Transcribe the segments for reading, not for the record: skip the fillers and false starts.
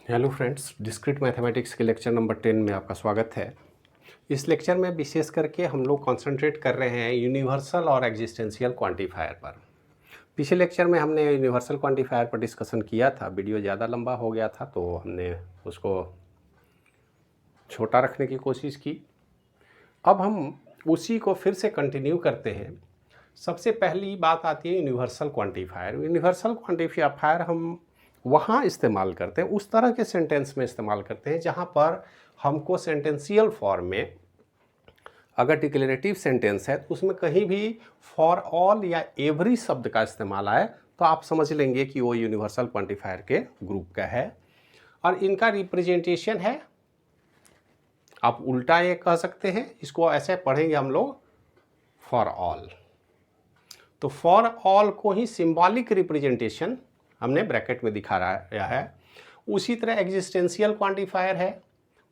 Hello friends, discrete mathematics के lecture number 10 में आपका स्वागत है। इस लेक्चर में विशेष करके हम लोग कंसंट्रेट कर रहे हैं यूनिवर्सल और एग्जिस्टेंशियल क्वांटिफायर पर। पिछले लेक्चर में हमने यूनिवर्सल क्वांटिफायर पर डिस्कशन किया था। वीडियो ज़्यादा लंबा हो गया था तो हमने उसको छोटा रखने की कोशिश की। अब हम उसी को फिर से कंटिन्यू करते हैं। सबसे पहली बात आती है यूनिवर्सल क्वांटिफायर। यूनिवर्सल क्वांटिफायर हम वहाँ इस्तेमाल करते हैं, उस तरह के सेंटेंस में इस्तेमाल करते हैं जहाँ पर हमको सेंटेंशियल फॉर्म में, अगर डिक्लेरेटिव सेंटेंस है तो उसमें कहीं भी फॉर ऑल या एवरी शब्द का इस्तेमाल आए तो आप समझ लेंगे कि वो यूनिवर्सल क्वांटिफायर के ग्रुप का है। और इनका रिप्रेजेंटेशन है, आप उल्टा ये कह सकते हैं, इसको ऐसे पढ़ेंगे हम लोग, फॉर ऑल। तो फॉर ऑल को ही सिंबॉलिक रिप्रेजेंटेशन हमने ब्रैकेट में दिखा रहा है। उसी तरह एग्जिस्टेंशियल क्वांटिफायर है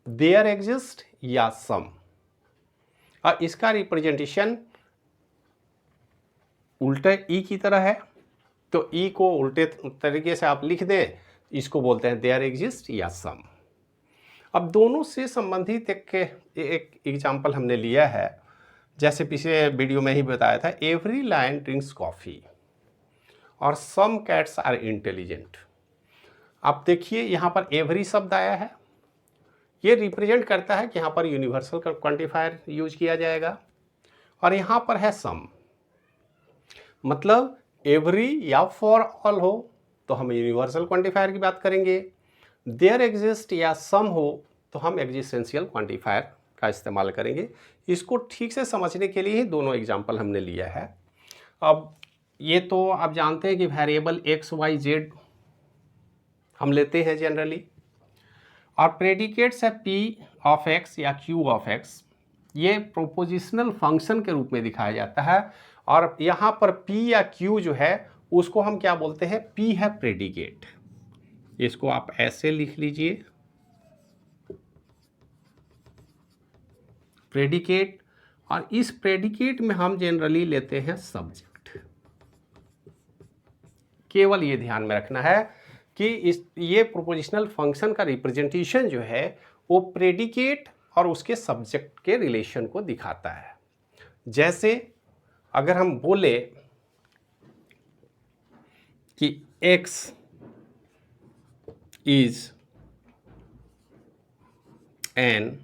देयर एग्जिस्ट या सम, और इसका रिप्रेजेंटेशन उल्टे ई की तरह है। तो ई को उल्टे तरीके से आप लिख दें, इसको बोलते हैं देयर एग्जिस्ट या सम। अब दोनों से संबंधित एक एग्जाम्पल हमने लिया है, जैसे पिछले वीडियो में ही बताया था, एवरी लायन ड्रिंक्स कॉफ़ी और सम कैट्स आर इंटेलिजेंट। आप देखिए यहाँ पर एवरी शब्द आया है, ये रिप्रेजेंट करता है कि यहाँ पर यूनिवर्सल क्वांटिफायर यूज किया जाएगा। और यहाँ पर है सम, मतलब एवरी या फॉर ऑल हो तो हम यूनिवर्सल क्वांटिफायर की बात करेंगे, देयर एग्जिस्ट या सम हो तो हम एग्जिस्टेंशियल क्वांटिफायर का इस्तेमाल करेंगे। इसको ठीक से समझने के लिए ही दोनों एग्जाम्पल हमने लिया है। अब ये तो आप जानते हैं कि वेरिएबल एक्स वाई जेड हम लेते हैं जनरली, और प्रेडिकेट्स है पी ऑफ एक्स या क्यू ऑफ एक्स, ये प्रोपोजिशनल फंक्शन के रूप में दिखाया जाता है। और यहाँ पर पी या क्यू जो है उसको हम क्या बोलते हैं, पी है प्रेडिकेट। इसको आप ऐसे लिख लीजिए, प्रेडिकेट, और इस प्रेडिकेट में हम जनरली लेते हैं सब्जेक्ट। केवल ये ध्यान में रखना है कि ये प्रोपोजिशनल फंक्शन का रिप्रेजेंटेशन जो है वो प्रेडिकेट और उसके सब्जेक्ट के रिलेशन को दिखाता है। जैसे अगर हम बोले कि x इज एन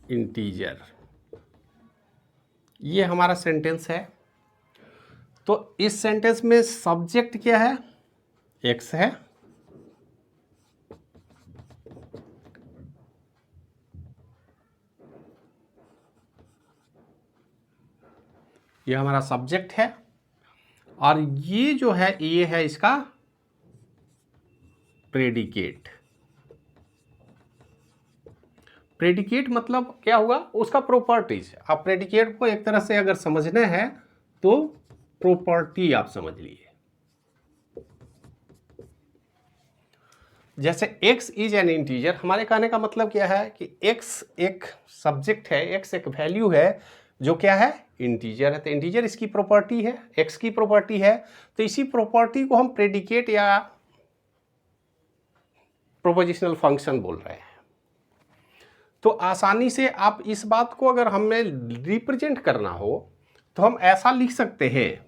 इंटीजर, ये हमारा सेंटेंस है। तो इस सेंटेंस में सब्जेक्ट क्या है, x है, ये हमारा सब्जेक्ट है, और ये जो है ये है इसका प्रेडिकेट। प्रेडिकेट मतलब क्या हुआ, उसका प्रॉपर्टीज। आप प्रेडिकेट को एक तरह से अगर समझना है तो प्रॉपर्टी आप समझ लिए। जैसे x इज एन इंटीजर, हमारे कहने का मतलब क्या है कि x एक सब्जेक्ट है, x एक वैल्यू है जो क्या है, इंटीजर है। तो इंटीजर इसकी प्रॉपर्टी है, x की प्रॉपर्टी है। तो इसी प्रॉपर्टी को हम प्रेडिकेट या प्रोपोजिशनल फंक्शन बोल रहे हैं। तो आसानी से आप इस बात को अगर हमें रिप्रेजेंट करना हो तो हम ऐसा लिख सकते हैं,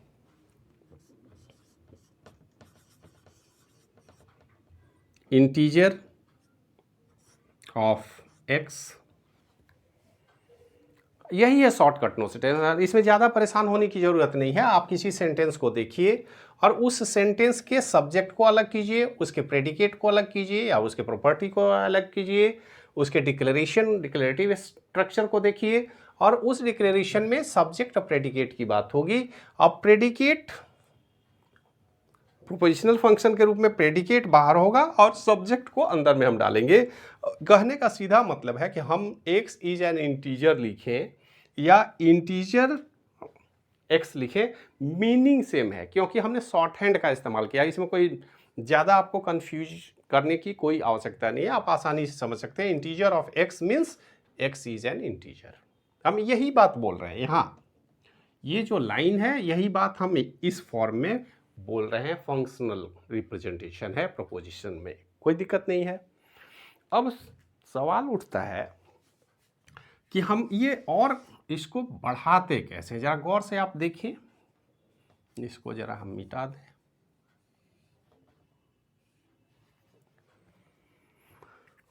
इंटीजर ऑफ x। यही है शॉर्टकट नोट, इसमें ज़्यादा परेशान होने की ज़रूरत नहीं है। आप किसी सेंटेंस को देखिए और उस सेंटेंस के सब्जेक्ट को अलग कीजिए, उसके प्रेडिकेट को अलग कीजिए या उसके प्रॉपर्टी को अलग कीजिए, उसके डिक्लेरेटिव स्ट्रक्चर को देखिए, और उस डिक्लेरेशन में सब्जेक्ट और प्रेडिकेट की बात होगी। अब प्रेडिकेट प्रोपोजिशनल फंक्शन के रूप में प्रेडिकेट बाहर होगा और सब्जेक्ट को अंदर में हम डालेंगे। कहने का सीधा मतलब है कि हम x इज एन इंटीजर लिखें या इंटीजर x लिखें, मीनिंग सेम है, क्योंकि हमने शॉर्ट हैंड का इस्तेमाल किया। इसमें कोई ज़्यादा आपको कंफ्यूज करने की कोई आवश्यकता नहीं है, आप आसानी से समझ सकते हैं। Integer of x means x is an integer. हम यही बात बोल रहे हैं यहाँ, ये जो लाइन है यही बात हम इस फॉर्म में बोल रहे हैं, फंक्शनल रिप्रेजेंटेशन है प्रोपोजिशन में, कोई दिक्कत नहीं है। अब सवाल उठता है कि हम ये और इसको बढ़ाते कैसे, जरा गौर से आप देखिए, इसको जरा हम मिटा दें।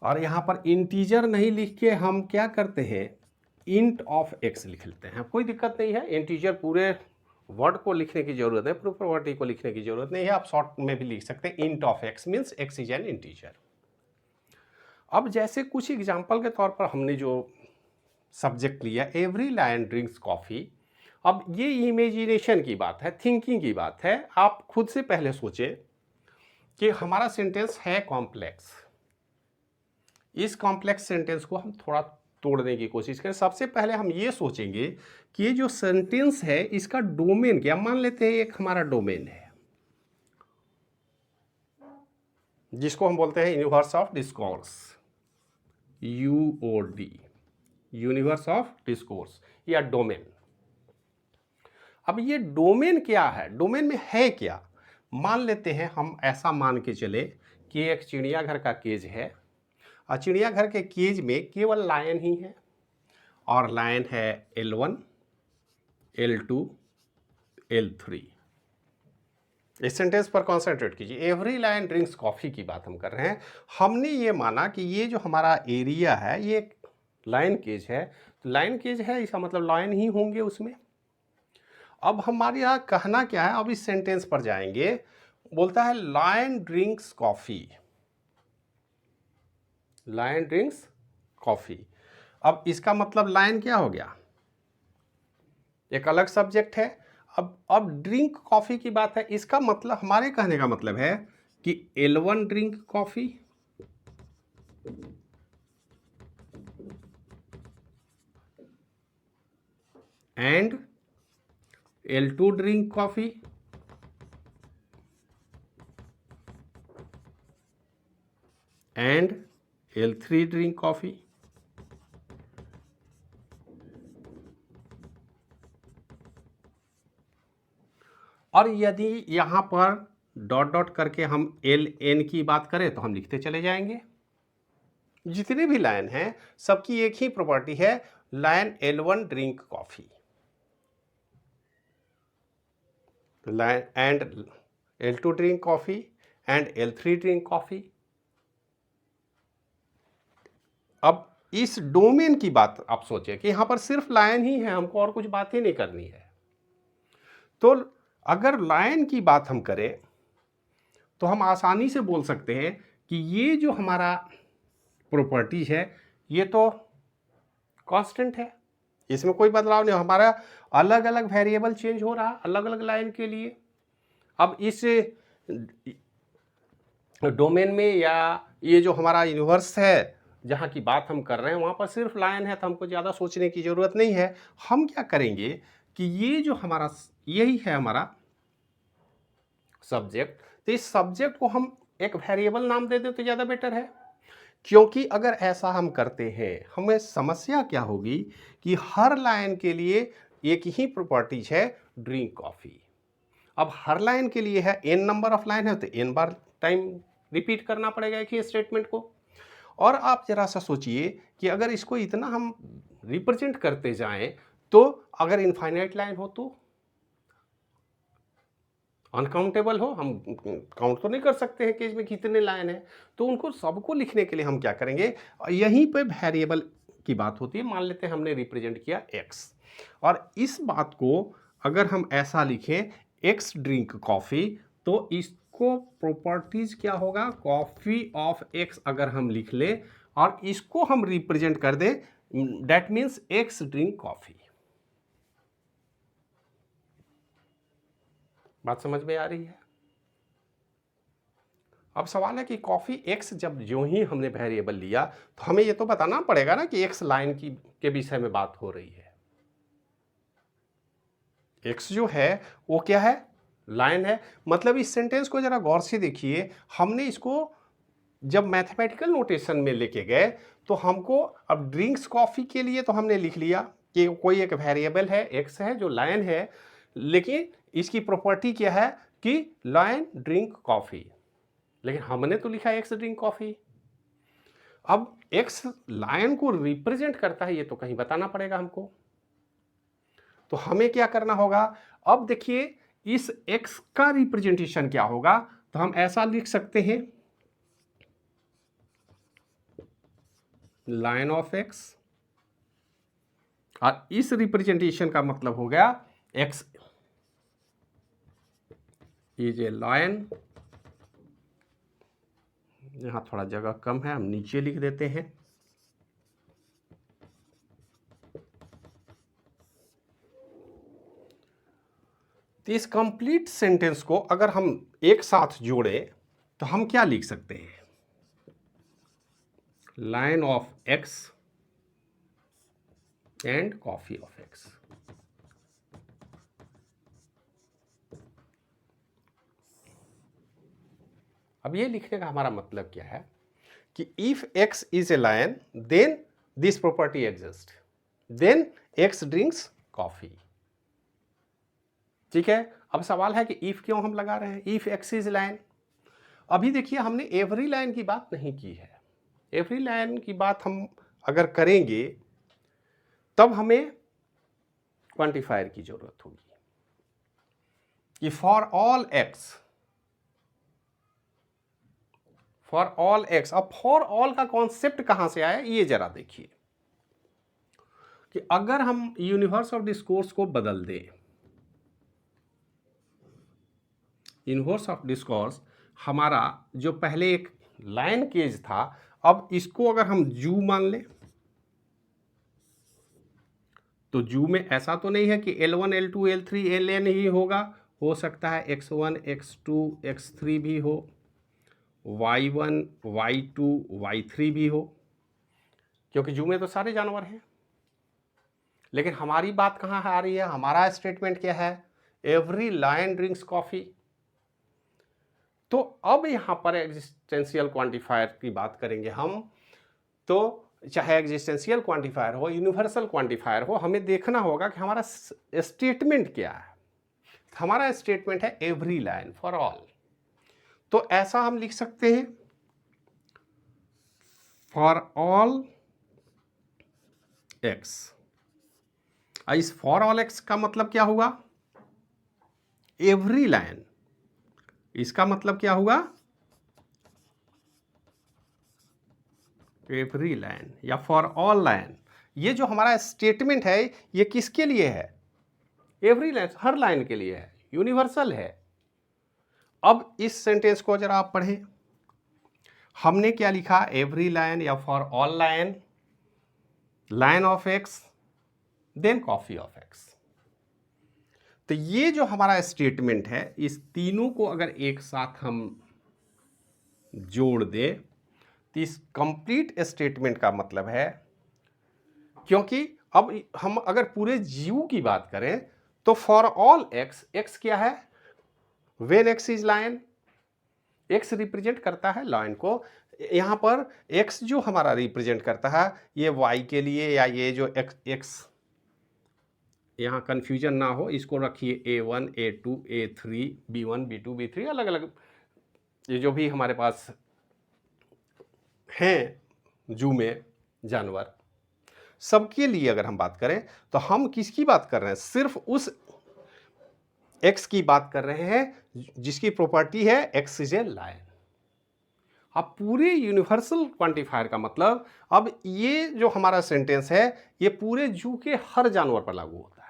और यहाँ पर इंटीजर नहीं लिख के हम क्या करते हैं, इंट ऑफ एक्स लिख लेते हैं, कोई दिक्कत नहीं है। इंटीजर पूरे वर्ड को लिखने की जरूरत है, पूरी प्रॉपर्टी को लिखने की जरूरत नहीं है, आप शॉर्ट में भी लिख सकते हैं। Int of x means x is an integer. अब जैसे कुछ एग्जाम्पल के तौर पर हमने जो सब्जेक्ट लिया, एवरी लायन ड्रिंक्स कॉफ़ी, अब ये इमेजिनेशन की बात है, थिंकिंग की बात है। आप खुद से पहले सोचें कि हमारा सेंटेंस है कॉम्प्लेक्स, इस कॉम्प्लेक्स सेंटेंस को हम थोड़ा तोड़ने की कोशिश करें। सबसे पहले हम ये सोचेंगे कि ये जो सेंटेंस है इसका डोमेन क्या, मान लेते हैं एक हमारा डोमेन है जिसको हम बोलते हैं universe of discourse, UOD, universe of discourse या डोमेन। अब ये डोमेन क्या है, डोमेन में है क्या, मान लेते हैं हम ऐसा मान के चले कि एक चिड़ियाघर का केज है और चिड़ियाघर के केज में केवल लायन ही है, और लायन है L1, L2, L3। इस सेंटेंस पर कॉन्सेंट्रेट कीजिए। एवरी लायन ड्रिंक्स कॉफ़ी की बात हम कर रहे हैं। हमने ये माना कि ये जो हमारा एरिया है ये एक लायन केज है, तो लायन केज है इसका मतलब लायन ही होंगे उसमें। अब हमारे यहाँ कहना क्या है, अब इस सेंटेंस पर जाएंगे, बोलता है lion drinks coffee, lion drinks coffee. अब इसका मतलब लायन क्या हो गया, एक अलग सब्जेक्ट है। अब ड्रिंक कॉफ़ी की बात है, इसका मतलब, हमारे कहने का मतलब है कि L1 drink coffee and L2 drink coffee and L3 drink coffee. और यदि यहाँ पर डॉट डॉट करके हम LN की बात करें तो हम लिखते चले जाएंगे। जितने भी लाइन हैं सबकी एक ही प्रॉपर्टी है, line L1 drink coffee and L2 drink coffee and L3 drink coffee. अब इस डोमेन की बात आप सोचिए कि यहाँ पर सिर्फ लाइन ही है, हमको और कुछ बात ही नहीं करनी है। तो अगर लाइन की बात हम करें तो हम आसानी से बोल सकते हैं कि ये जो हमारा प्रॉपर्टी है ये तो कांस्टेंट है, इसमें कोई बदलाव नहीं। हमारा अलग अलग वेरिएबल चेंज हो रहा अलग अलग लाइन के लिए। अब इस डोमेन में या ये जो हमारा यूनिवर्स है जहाँ की बात हम कर रहे हैं वहाँ पर सिर्फ लाइन है, तो हमको ज़्यादा सोचने की ज़रूरत नहीं है। हम क्या करेंगे कि ये जो हमारा यही है हमारा सब्जेक्ट, तो इस सब्जेक्ट को हम एक वेरिएबल नाम दे दें तो ज़्यादा बेटर है। क्योंकि अगर ऐसा हम करते हैं हमें समस्या क्या होगी कि हर लाइन के लिए एक ही प्रॉपर्टीज है, ड्रिंक कॉफ़ी। अब हर लाइन के लिए है, n नंबर ऑफ लाइन है तो n बार टाइम रिपीट करना पड़ेगा एक ही स्टेटमेंट को। और आप जरा सा सोचिए कि अगर इसको इतना हम रिप्रेजेंट करते जाएं तो अगर इनफाइनाइट लाइन हो तो अनकाउंटेबल हो, हम काउंट तो नहीं कर सकते हैं कि इसमें कितने लाइन है, तो उनको सबको लिखने के लिए हम क्या करेंगे, यहीं पे वेरिएबल की बात होती है। मान लेते हैं हमने रिप्रेजेंट किया x, और इस बात को अगर हम ऐसा लिखें x ड्रिंक कॉफ़ी, तो इसको प्रॉपर्टीज क्या होगा, कॉफ़ी ऑफ x अगर हम लिख ले और इसको हम रिप्रेजेंट कर दे, that means x drink coffee. बात समझ में आ रही है? अब सवाल है कि कॉफ़ी x जब जो ही हमने वेरिएबल लिया तो हमें ये तो बताना पड़ेगा ना कि x लाइन की के विषय में बात हो रही है। x जो है वो क्या है, लाइन है। मतलब इस सेंटेंस को जरा गौर से देखिए, हमने इसको जब मैथमेटिकल नोटेशन में लेके गए तो हमको अब ड्रिंक्स कॉफ़ी के लिए तो हमने लिख लिया कि कोई एक वेरिएबल है x है जो लाइन है, लेकिन इसकी प्रॉपर्टी क्या है कि लायन ड्रिंक कॉफी, लेकिन हमने तो लिखा है एक्स ड्रिंक कॉफी। अब एक्स लायन को रिप्रेजेंट करता है, ये तो कहीं बताना पड़ेगा हमको। तो हमें क्या करना होगा, अब देखिए इस एक्स का रिप्रेजेंटेशन क्या होगा, तो हम ऐसा लिख सकते हैं लायन ऑफ एक्स, और इस रिप्रेजेंटेशन का मतलब हो गया एक्स इज ए लायन। यहां थोड़ा जगह कम है, हम नीचे लिख देते हैं। तो इस कंप्लीट सेंटेंस को अगर हम एक साथ जोड़े तो हम क्या लिख सकते हैं, lion of x and coffee of x. अब ये लिखने का हमारा मतलब क्या है कि if x is a lion then this property exist, then x drinks coffee. ठीक है, अब सवाल है कि इफ क्यों हम लगा रहे हैं, इफ एक्स इज लायन। अभी देखिए हमने एवरी लाइन की बात नहीं की है। एवरी लाइन की बात हम अगर करेंगे तब हमें क्वांटिफायर की जरूरत होगी कि for all x, for all x. अब फॉर ऑल का कॉन्सेप्ट कहां से आया ये जरा देखिए कि अगर हम यूनिवर्स ऑफ डिस्कोर्स को बदल दें, यूनिवर्स ऑफ डिस्कोर्स हमारा जो पहले एक लाइन केज था, अब इसको अगर हम जू मान लें, तो जू में ऐसा तो नहीं है कि L1 L2 L3 Ln ही होगा, हो सकता है x1 x2 x3 भी हो, y1 y2 y3 भी हो, क्योंकि जू में तो सारे जानवर हैं। लेकिन हमारी बात कहाँ आ रही है, हमारा स्टेटमेंट क्या है, एवरी लायन ड्रिंक्स कॉफी। तो अब यहां पर एग्जिस्टेंशियल क्वांटिफायर की बात करेंगे हम, तो चाहे एग्जिस्टेंशियल क्वांटिफायर हो, यूनिवर्सल क्वांटिफायर हो, हमें देखना होगा कि हमारा स्टेटमेंट क्या है। हमारा स्टेटमेंट है एवरी लाइन फॉर ऑल, तो ऐसा हम लिख सकते हैं फॉर ऑल एक्स। इस फॉर ऑल एक्स का मतलब क्या हुआ, एवरी लाइन, इसका मतलब क्या हुआ, एवरी लाइन या फॉर ऑल लाइन। ये जो हमारा स्टेटमेंट है ये किसके लिए है, एवरी लाइन, हर लाइन के लिए है, यूनिवर्सल है। अब इस सेंटेंस को जरा आप पढ़ें, हमने क्या लिखा, एवरी लाइन या for all line, line of x then coffee of x. तो ये जो हमारा स्टेटमेंट है, इस तीनों को अगर एक साथ हम जोड़ दें तो इस कंप्लीट स्टेटमेंट का मतलब है, क्योंकि अब हम अगर पूरे जीव की बात करें तो फॉर ऑल एक्स, एक्स क्या है, when x is lion, x represent करता है लायन को। यहां पर एक्स जो हमारा रिप्रेजेंट करता है ये वाई के लिए, या ये जो एक्स यहाँ कन्फ्यूजन ना हो, इसको रखिए A1 A2 A3 B1 B2 B3, अलग अलग ये जो भी हमारे पास हैं जू में जानवर, सबके लिए अगर हम बात करें तो हम किसकी बात कर रहे हैं, सिर्फ उस एक्स की बात कर रहे हैं जिसकी प्रॉपर्टी है एक्स इज ए लायन। अब पूरे यूनिवर्सल क्वांटिफायर का मतलब, अब ये जो हमारा सेंटेंस है ये पूरे जू के हर जानवर पर लागू होता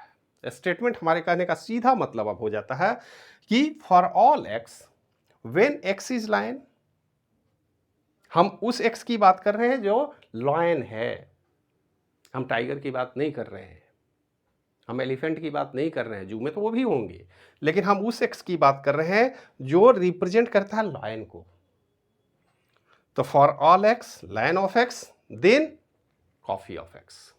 है। स्टेटमेंट हमारे कहने का सीधा मतलब अब हो जाता है कि for all x when x is lion, हम उस एक्स की बात कर रहे हैं जो लायन है, हम टाइगर की बात नहीं कर रहे हैं, हम एलिफेंट की बात नहीं कर रहे हैं, जू में तो वो भी होंगे, लेकिन हम उस एक्स की बात कर रहे हैं जो रिप्रेजेंट करता है लायन को। तो for all x lion of x then coffee of x.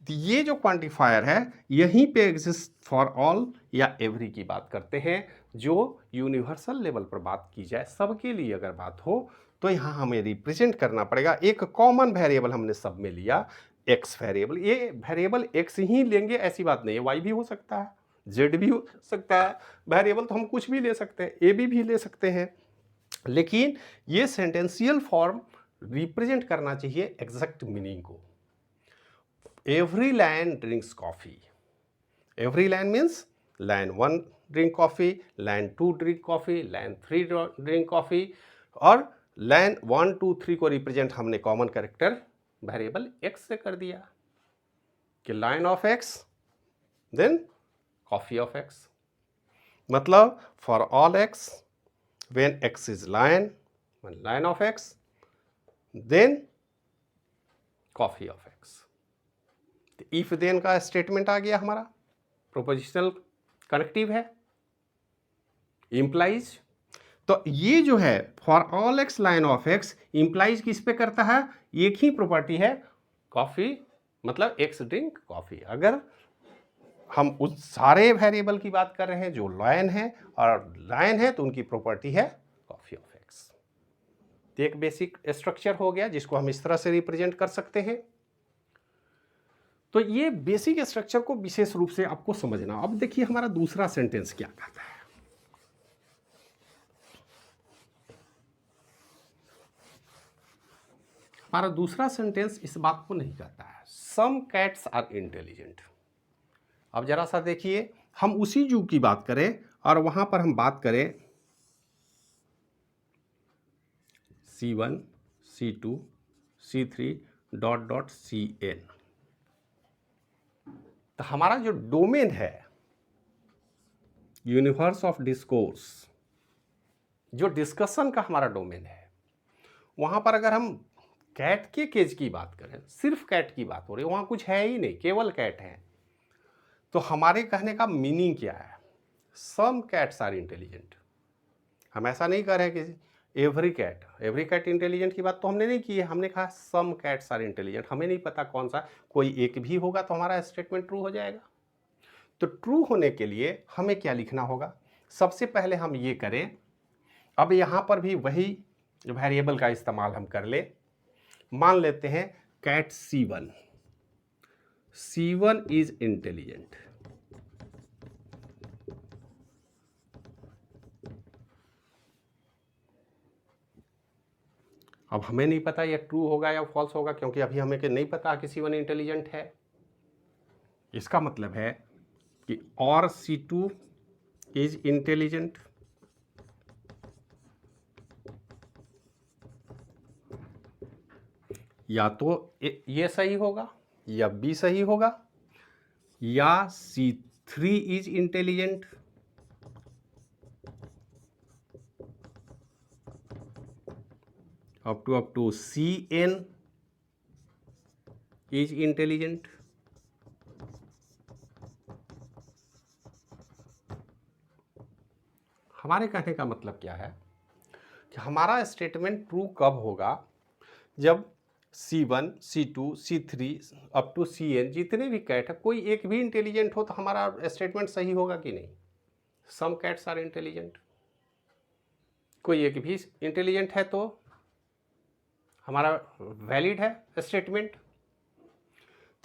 ये जो क्वांटिफायर है यहीं पे एग्जिस्ट फॉर ऑल या एवरी की बात करते हैं, जो यूनिवर्सल लेवल पर बात की जाए, सबके लिए अगर बात हो तो यहां हमें रिप्रेजेंट करना पड़ेगा। एक कॉमन वेरिएबल हमने सब में लिया, एक्स वेरिएबल। ये वेरिएबल एक्स ही लेंगे ऐसी बात नहीं है, वाई भी हो सकता है, जेड भी हो सकता है, वेरिएबल तो हम कुछ भी ले सकते हैं, ए भी ले सकते हैं, लेकिन ये सेंटेंशियल फॉर्म रिप्रेजेंट करना चाहिए एग्जैक्ट मीनिंग को। Every lion drinks coffee, every lion means line 1 drink coffee, line 2 drink coffee, line 3 drink coffee, और लाइन 1 2 3 को रिप्रेजेंट हमने कॉमन कैरेक्टर वेरिएबल एक्स से कर दिया कि line of x then coffee of X, मतलब for all x when x is line of x then coffee of X. If then का statement आ गया हमारा, प्रोपोजिशनल कनेक्टिव है, इम्प्लाइज। तो ये जो है for all x line of x implies किस पे करता है, एक ही प्रॉपर्टी है, कॉफी, मतलब एक्स ड्रिंक कॉफी। अगर हम उस सारे वेरिएबल की बात कर रहे हैं जो लाइन है, और लाइन है तो उनकी प्रॉपर्टी है कॉफी ऑफ एक्स। तो एक बेसिक स्ट्रक्चर हो गया जिसको हम इस तरह से रिप्रेजेंट कर सकते हैं। तो ये बेसिक स्ट्रक्चर को विशेष रूप से आपको समझना। अब देखिए हमारा दूसरा सेंटेंस क्या कहता है। हमारा दूसरा सेंटेंस इस बात को नहीं कहता है, सम कैट्स आर इंटेलिजेंट। अब जरा सा देखिए, हम उसी जू की बात करें और वहां पर हम बात करें C1 C2 C3 dot dot CN, तो हमारा जो डोमेन है यूनिवर्स ऑफ डिस्कोर्स, जो डिस्कशन का हमारा डोमेन है, वहां पर अगर हम कैट के केज की बात करें, सिर्फ कैट की बात हो रही है, वहां कुछ है ही नहीं, केवल कैट है, तो हमारे कहने का मीनिंग क्या है, सम कैट्स आर इंटेलिजेंट। हम ऐसा नहीं कह रहे कि एवरी कैट इंटेलिजेंट की बात तो हमने नहीं की है, हमने कहा सम कैट्स आर इंटेलिजेंट। हमें नहीं पता कौन सा, कोई एक भी होगा तो हमारा स्टेटमेंट ट्रू हो जाएगा। तो ट्रू होने के लिए हमें क्या लिखना होगा, सबसे पहले हम ये करें, अब यहाँ पर भी वही वेरिएबल का इस्तेमाल हम कर ले, मान लेते हैं कैट C1 इज इंटेलिजेंट। अब हमें नहीं पता ये ट्रू होगा या फॉल्स होगा, क्योंकि अभी हमें नहीं पता कि C1 इंटेलिजेंट है। इसका मतलब है कि और C2 इज इंटेलिजेंट, या तो ये सही होगा या बी सही होगा, या C3 is intelligent, up to CN is intelligent. हमारे कहने का मतलब क्या है कि हमारा स्टेटमेंट ट्रू कब होगा, जब C1 C2 C3 up to CN जितने भी कैट है कोई एक भी इंटेलिजेंट हो तो हमारा स्टेटमेंट सही होगा कि नहीं। सम कैट्स आर इंटेलिजेंट, कोई एक भी इंटेलिजेंट है तो हमारा वैलिड है स्टेटमेंट।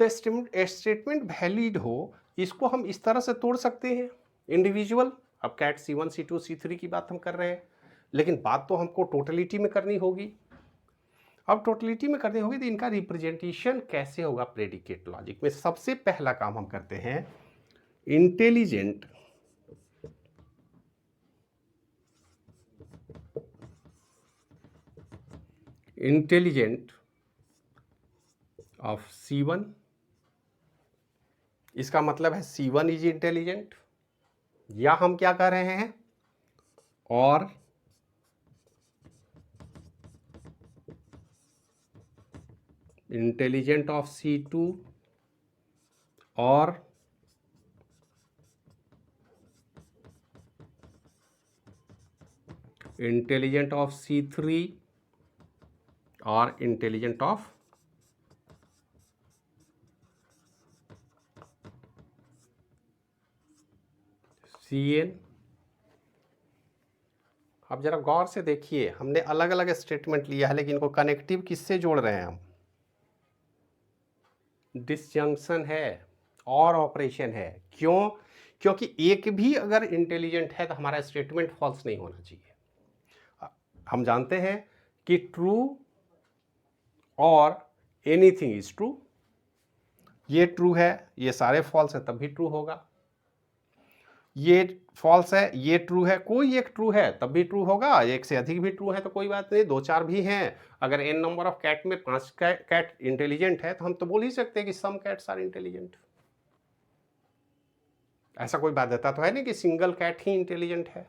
तो स्टेटमेंट वैलिड हो, इसको हम इस तरह से तोड़ सकते हैं इंडिविजुअल। अब कैट C1 C2 C3 की बात हम कर रहे हैं, लेकिन बात तो हमको टोटलिटी में करनी होगी। अब टोटलिटी में करनी होगी तो इनका रिप्रेजेंटेशन कैसे होगा प्रेडिकेट लॉजिक में। सबसे पहला काम हम करते हैं, इंटेलिजेंट ऑफ C1, इसका मतलब है C1 इज इंटेलिजेंट, या हम क्या कह रहे हैं, और इंटेलिजेंट ऑफ C2 और इंटेलिजेंट ऑफ C3 और इंटेलिजेंट ऑफ CN। अब जरा गौर से देखिए, हमने अलग अलग स्टेटमेंट लिया है, लेकिन इनको कनेक्टिव किससे जोड़ रहे हैं हम, डिसजंक्शन है और ऑपरेशन है। क्यों, क्योंकि एक भी अगर इंटेलिजेंट है तो हमारा स्टेटमेंट फॉल्स नहीं होना चाहिए। हम जानते हैं कि ट्रू और एनीथिंग इज ट्रू, ये ट्रू है, ये सारे फॉल्स है तब भी ट्रू होगा, ये फॉल्स है, ये ट्रू है, कोई एक ट्रू है तब भी ट्रू होगा, एक से अधिक भी ट्रू है तो कोई बात नहीं, दो चार भी हैं, अगर n नंबर ऑफ कैट में 5 कैट इंटेलिजेंट है तो हम तो बोल ही सकते हैं कि सम कैट्स आर इंटेलिजेंट। ऐसा कोई बाध्यता तो है नहीं कि सिंगल कैट ही इंटेलिजेंट है,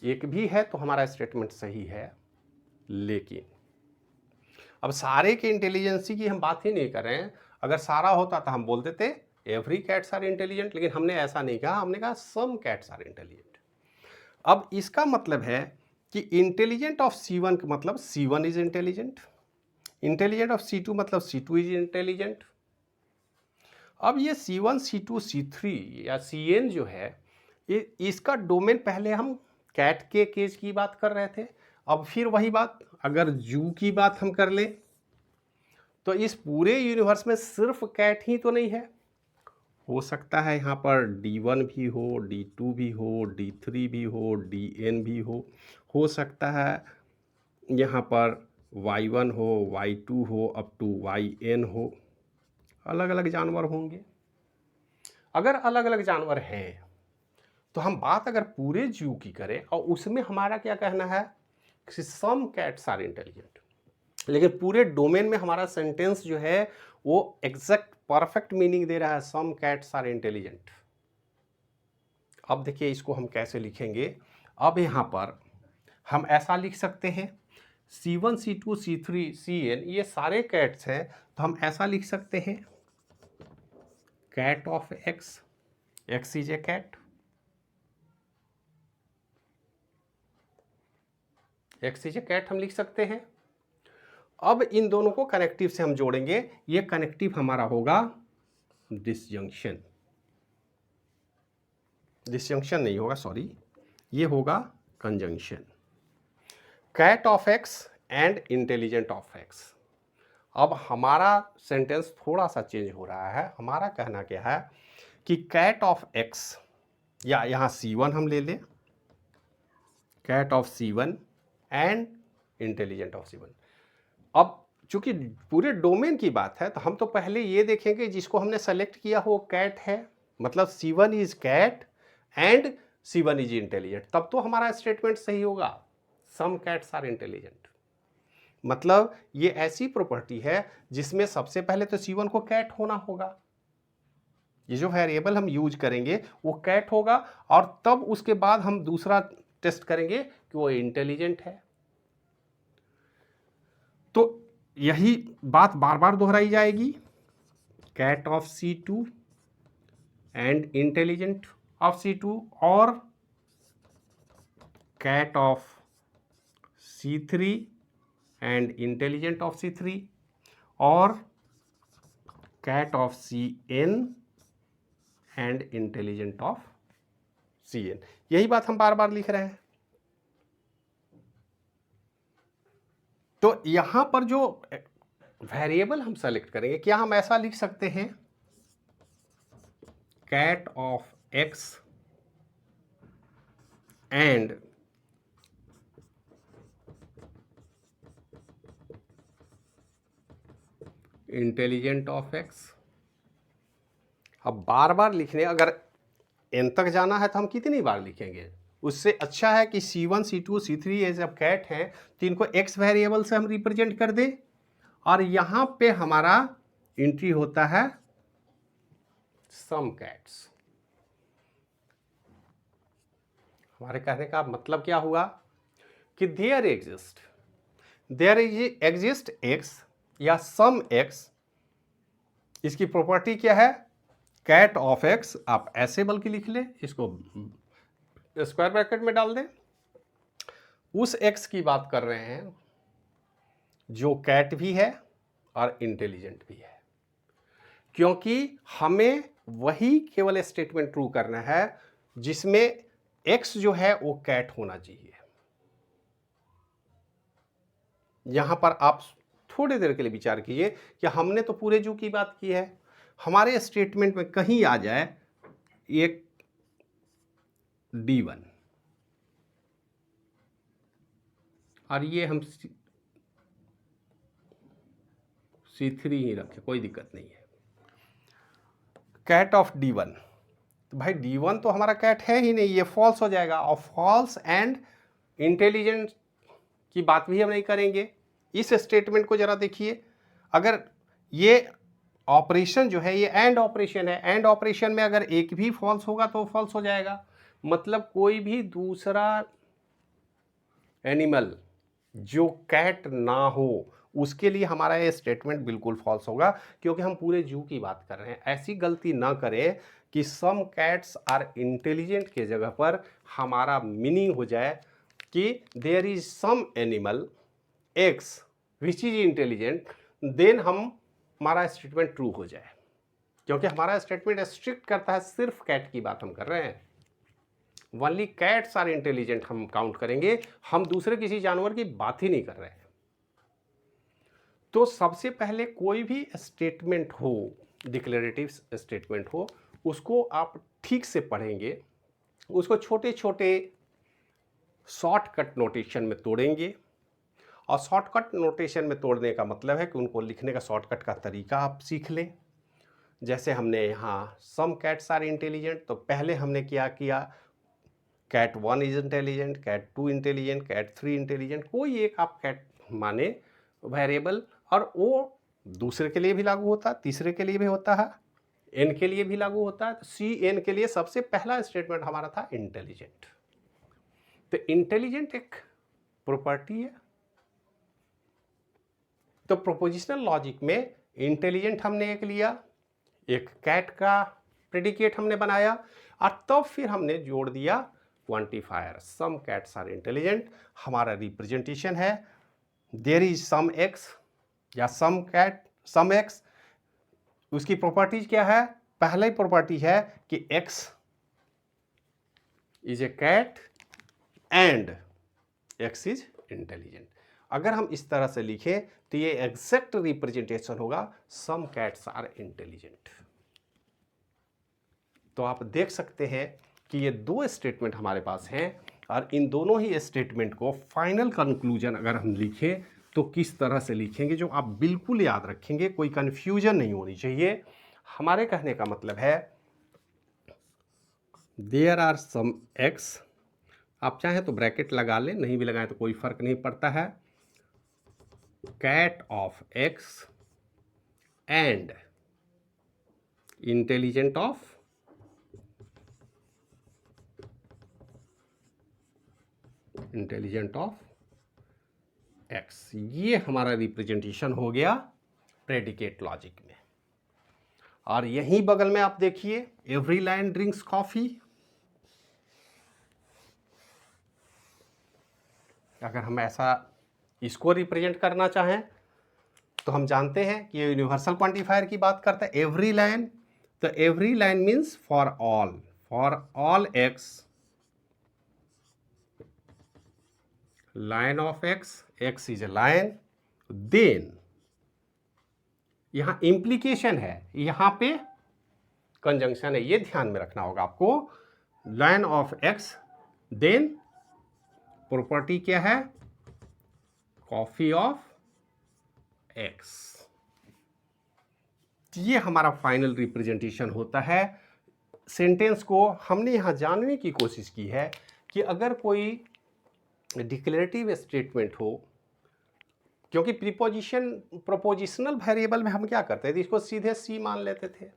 एक भी है तो हमारा स्टेटमेंट सही है। लेकिन अब सारे के इंटेलिजेंसी की हम बात ही नहीं कर रहे हैं, अगर सारा होता तो हम बोल देते एवरी कैट्स आर इंटेलिजेंट, लेकिन हमने ऐसा नहीं कहा, हमने कहा सम कैट्स आर इंटेलिजेंट। अब इसका मतलब है कि इंटेलिजेंट ऑफ C1 का मतलब C1 is intelligent, intelligent of C2 मतलब C2 इज इंटेलिजेंट। अब ये C1 C2 C3 या Cn जो है, ये इसका डोमेन पहले हम कैट के केस की बात कर रहे थे, अब फिर वही बात अगर जू की बात हम कर लें तो इस पूरे यूनिवर्स में सिर्फ कैट ही तो नहीं है, हो सकता है यहाँ पर D1 भी हो, D2 भी हो, D3 भी हो, Dn भी हो सकता है यहाँ पर Y1 हो, Y2 हो, अप टू Yn हो, अलग अलग जानवर होंगे। अगर अलग अलग जानवर हैं तो हम बात अगर पूरे जू की करें और उसमें हमारा क्या कहना है कि सम कैट्स आर इंटेलिजेंट, लेकिन पूरे डोमेन में हमारा सेंटेंस जो है वो एग्जैक्ट परफेक्ट मीनिंग दे रहा है सम कैट्स आर इंटेलिजेंट। अब देखिए इसको हम कैसे लिखेंगे, अब यहाँ पर हम ऐसा लिख सकते हैं C1 C2 C3 Cn ये सारे कैट्स हैं, तो हम ऐसा लिख सकते हैं cat of x, x is a cat, x is a cat हम लिख सकते हैं। अब इन दोनों को कनेक्टिव से हम जोड़ेंगे, ये कनेक्टिव हमारा होगा डिसजंक्शन, डिसजंक्शन नहीं होगा सॉरी, ये होगा conjunction, cat of x and intelligent of x. अब हमारा सेंटेंस थोड़ा सा चेंज हो रहा है, हमारा कहना क्या है कि कैट ऑफ एक्स, या यहाँ C1 हम ले लें, cat of C1 and intelligent of C1। अब चूंकि पूरे डोमेन की बात है तो हम तो पहले ये देखेंगे जिसको हमने सेलेक्ट किया हो कैट है, मतलब C1 is cat and C1 is intelligent, तब तो हमारा स्टेटमेंट सही होगा सम कैट्स आर इंटेलिजेंट। मतलब ये ऐसी प्रॉपर्टी है जिसमें सबसे पहले तो C1 को कैट होना होगा, ये जो वेरिएबल हम यूज करेंगे वो कैट होगा, और तब उसके बाद हम दूसरा टेस्ट करेंगे कि वो इंटेलिजेंट है। तो यही बात बार बार दोहराई जाएगी, cat of C2 and intelligent of C2 और cat of C3 and intelligent of C3 और cat of Cn and intelligent of Cn, यही बात हम बार बार लिख रहे हैं। तो यहां पर जो वेरिएबल हम सेलेक्ट करेंगे, क्या हम ऐसा लिख सकते हैं cat of x and intelligent of x। अब बार बार लिखने, अगर n तक जाना है तो हम कितनी बार लिखेंगे, उससे अच्छा है कि C1 C2 C3 ये जब कैट हैं तो इनको x वेरिएबल से हम रिप्रेजेंट कर दें, और यहां पे हमारा एंट्री होता है सम कैट्स। हमारे कहने का मतलब क्या हुआ कि देयर एग्जिस्ट x या सम x, इसकी प्रॉपर्टी क्या है कैट ऑफ x, आप ऐसे बल्कि लिख ले, इसको स्क्वायर ब्रैकेट में डाल दें, उस x की बात कर रहे हैं जो कैट भी है और इंटेलिजेंट भी है, क्योंकि हमें वही केवल स्टेटमेंट ट्रू करना है जिसमें x जो है वो कैट होना चाहिए। यहां पर आप थोड़ी देर के लिए विचार कीजिए कि हमने तो पूरे जू की बात की है, हमारे स्टेटमेंट में कहीं आ जाए एक D1 और ये हम C3 ही रखें, कोई दिक्कत नहीं है। कैट ऑफ D1, तो भाई D1 तो हमारा कैट है ही नहीं, ये फॉल्स हो जाएगा। और फॉल्स एंड इंटेलिजेंट की बात भी हम नहीं करेंगे। इस स्टेटमेंट को जरा देखिए, अगर ये ऑपरेशन जो है ये एंड ऑपरेशन है, एंड ऑपरेशन में अगर एक भी फॉल्स होगा तो फॉल्स हो जाएगा। मतलब कोई भी दूसरा एनिमल जो कैट ना हो उसके लिए हमारा ये स्टेटमेंट बिल्कुल फॉल्स होगा, क्योंकि हम पूरे जू की बात कर रहे हैं। ऐसी गलती ना करें कि सम कैट्स आर इंटेलिजेंट के जगह पर हमारा मीनिंग हो जाए कि there is some animal x which is intelligent, then हमारा स्टेटमेंट ट्रू हो जाए। क्योंकि हमारा स्टेटमेंट स्ट्रिक्ट करता है, सिर्फ कैट की बात हम कर रहे हैं, ओनली कैट्स आर इंटेलिजेंट हम काउंट करेंगे, हम दूसरे किसी जानवर की बात ही नहीं कर रहे हैं। तो सबसे पहले कोई भी स्टेटमेंट हो, डिक्लेरेटिव स्टेटमेंट हो, उसको आप ठीक से पढ़ेंगे, उसको छोटे छोटे शॉर्टकट नोटेशन में तोड़ेंगे। और शॉर्टकट नोटेशन में तोड़ने का मतलब है कि उनको लिखने का शॉर्टकट का तरीका आप सीख लें। जैसे हमने यहाँ सम कैट्स आर इंटेलिजेंट, तो पहले हमने क्या किया, cat 1 is intelligent, cat 2 intelligent, cat 3 intelligent, कोई एक आप कैट माने वेरिएबल, और वो दूसरे के लिए भी लागू होता है, तीसरे के लिए भी होता है, एन के लिए भी लागू होता है। तो सी एन के लिए सबसे पहला स्टेटमेंट हमारा था इंटेलिजेंट। तो इंटेलिजेंट एक प्रॉपर्टी है। तो प्रोपोजिशनल लॉजिक में इंटेलिजेंट हमने एक लिया, एक कैट का प्रेडिकेट हमने बनाया, और तब फिर हमने जोड़ दिया quantifier, some cats are intelligent. हमारा रिप्रेजेंटेशन है देयर इज सम एक्स या सम कैट सम एक्स। उसकी प्रॉपर्टीज क्या है, पहला ही प्रॉपर्टी है कि x is a cat and x is intelligent. अगर हम इस तरह से लिखें तो ये एग्जैक्ट रिप्रेजेंटेशन होगा, सम कैट्स आर इंटेलिजेंट। तो आप देख सकते हैं कि ये दो स्टेटमेंट हमारे पास हैं, और इन दोनों ही स्टेटमेंट को फाइनल कंक्लूजन अगर हम लिखें तो किस तरह से लिखेंगे, जो आप बिल्कुल याद रखेंगे, कोई कंफ्यूजन नहीं होनी चाहिए। हमारे कहने का मतलब है देयर आर सम एक्स, आप चाहें तो ब्रैकेट लगा लें, नहीं भी लगाएं तो कोई फर्क नहीं पड़ता है, cat of x and intelligent of x. ये हमारा रिप्रेजेंटेशन हो गया प्रेडिकेट लॉजिक में। और यहीं बगल में आप देखिए एवरी लायन ड्रिंक्स कॉफी। अगर हम ऐसा इसको रिप्रेजेंट करना चाहें तो हम जानते हैं कि ये यूनिवर्सल क्वांटिफायर की बात करता है, एवरी लाइन। तो every line means for all x, line of x, x is a line, then यहां इंप्लीकेशन है, यहां पे कंजंक्शन है, ये ध्यान में रखना होगा आपको। Line of x, then property क्या है, कॉफी ऑफ एक्स। ये हमारा फाइनल रिप्रेजेंटेशन होता है। सेंटेंस को हमने यहां जानने की कोशिश की है कि अगर कोई डिक्लेरेटिव स्टेटमेंट हो, क्योंकि प्रोपोजिशनल वेरिएबल में हम क्या करते थे, इसको सीधे सी मान लेते थे।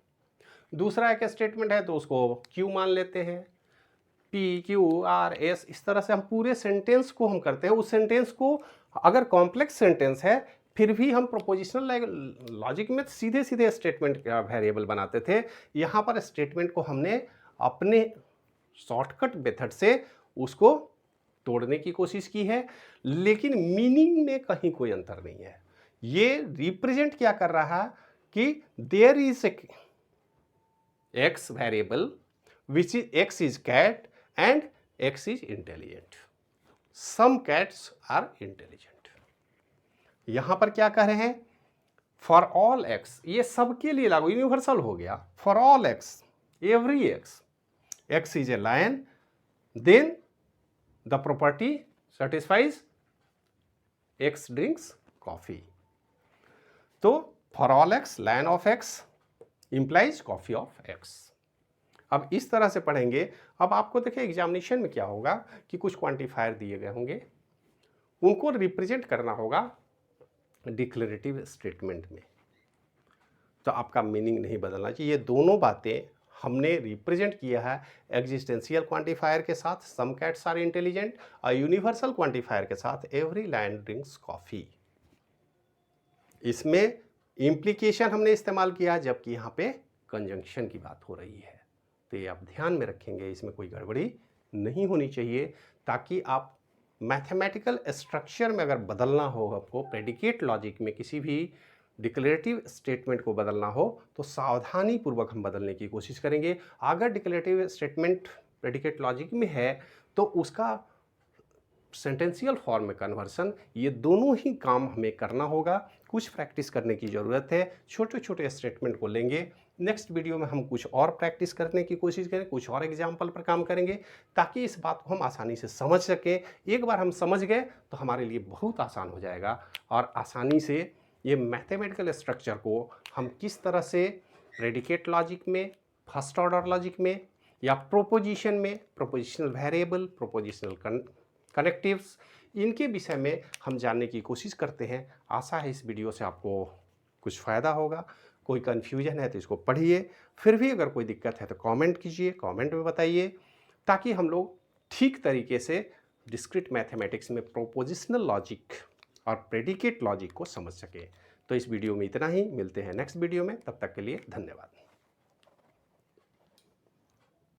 दूसरा एक स्टेटमेंट है तो उसको क्यू मान लेते हैं, पी क्यू आर एस, इस तरह से हम पूरे सेंटेंस को हम करते हैं। उस सेंटेंस को अगर कॉम्प्लेक्स सेंटेंस है फिर भी हम प्रोपोजिशनल लॉजिक में सीधे सीधे स्टेटमेंट का वेरिएबल बनाते थे। यहाँ पर स्टेटमेंट को हमने अपने शॉर्टकट मेथड से उसको तोड़ने की कोशिश की है, लेकिन मीनिंग में कहीं कोई अंतर नहीं है। ये रिप्रेजेंट क्या कर रहा है कि there is x variable which is x is cat and x is intelligent, some cats are intelligent. यहां पर क्या कह रहे हैं, फॉर ऑल एक्स, ये सबके लिए लागू, यूनिवर्सल हो गया। For all x, every x, X is a lion, then the property satisfies X drinks coffee. तो for all X, lion of X implies coffee of X. अब इस तरह से पढ़ेंगे। अब आपको देखिए एग्जामिनेशन में क्या होगा कि कुछ क्वांटिफायर दिए गए होंगे, उनको रिप्रेजेंट करना होगा डिक्लेरेटिव स्टेटमेंट में। तो आपका मीनिंग नहीं बदलना चाहिए। ये दोनों बातें हमने रिप्रेजेंट किया है एग्जिस्टेंशियल क्वांटिफायर के साथ, सम कैट्स आर इंटेलिजेंट, और यूनिवर्सल क्वांटिफायर के साथ एवरी लायन ड्रिंक्स कॉफी। इसमें इम्प्लीकेशन हमने इस्तेमाल किया जबकि यहाँ पे कंजंक्शन की बात हो रही है। तो ये आप ध्यान में रखेंगे, इसमें कोई गड़बड़ी नहीं होनी चाहिए, ताकि आप मैथमेटिकल स्ट्रक्चर में अगर बदलना हो, आपको प्रेडिकेट लॉजिक में किसी भी डिक्लेरेटिव स्टेटमेंट को बदलना हो तो सावधानी पूर्वक हम बदलने की कोशिश करेंगे। अगर डिक्लेरेटिव स्टेटमेंट प्रेडिकेट लॉजिक में है तो उसका सेंटेंशियल फॉर्म में कन्वर्सन, ये दोनों ही काम हमें करना होगा। कुछ प्रैक्टिस करने की ज़रूरत है, छोटे छोटे स्टेटमेंट को लेंगे। नेक्स्ट वीडियो में हम कुछ और प्रैक्टिस करने की कोशिश करें, कुछ और एग्जाम्पल पर काम करेंगे, ताकि इस बात को हम आसानी से समझ सकें। एक बार हम समझ गए तो हमारे लिए बहुत आसान हो जाएगा, और आसानी से ये मैथमेटिकल स्ट्रक्चर को हम किस तरह से प्रेडिकेट लॉजिक में, फर्स्ट ऑर्डर लॉजिक में, या प्रोपोजिशन में, प्रोपोजिशनल वेरिएबल, प्रोपोजिशनल कनेक्टिव्स, इनके विषय में हम जानने की कोशिश करते हैं। आशा है इस वीडियो से आपको कुछ फ़ायदा होगा। कोई कन्फ्यूजन है तो इसको पढ़िए, फिर भी अगर कोई दिक्कत है तो कमेंट कीजिए, कमेंट में बताइए, ताकि हम लोग ठीक तरीके से डिस्क्रीट मैथमेटिक्स में प्रोपोजिशनल लॉजिक और प्रेडिकेट लॉजिक को समझ सकें। तो इस वीडियो में इतना ही, मिलते हैं नेक्स्ट वीडियो में, तब तक के लिए धन्यवाद।